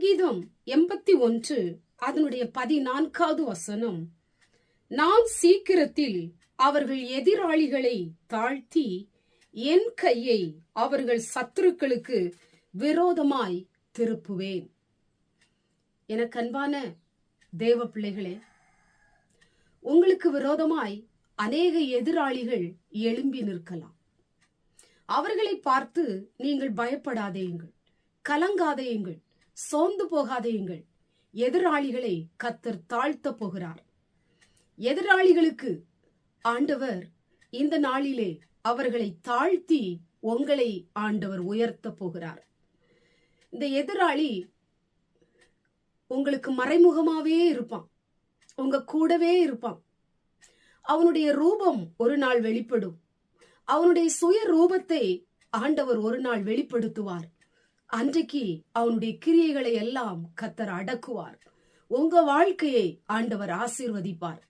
சங்கீதம் 81 அதனுடைய 14வது வசனம், நான் சீக்கிரத்தில் அவர்கள் எதிராளிகளை தாழ்த்தி என் கையை அவர்கள் சத்துருக்களுக்கு விரோதமாய் திருப்புவேன். எனக்கு அன்பான தேவ பிள்ளைகளே, உங்களுக்கு விரோதமாய் அநேக எதிராளிகள் எழும்பி நிற்கலாம். அவர்களை பார்த்து நீங்கள் பயப்படாதேயுங்கள், கலங்காதேயுங்கள், சோர்ந்து போகாதேயுங்கள். எதிராளிகளை கர்த்தர் தாழ்த்த போகிறார். எதிராளிகளுக்கு ஆண்டவர் இந்த நாளிலே அவர்களை தாழ்த்தி உங்களை ஆண்டவர் உயர்த்த போகிறார். இந்த எதிராளி உங்களுக்கு மறைமுகமாவே இருப்பான், உங்க கூடவே இருப்பான். அவனுடைய ரூபம் ஒரு நாள் வெளிப்படும். அவனுடைய சுய ரூபத்தை ஆண்டவர் ஒரு நாள் வெளிப்படுத்துவார். அன்றைக்கு அவனுடைய கிரியைகளை எல்லாம் கர்த்தர் அடக்குவார். உங்க வாழ்க்கையை ஆண்டவர் ஆசீர்வதிப்பார்.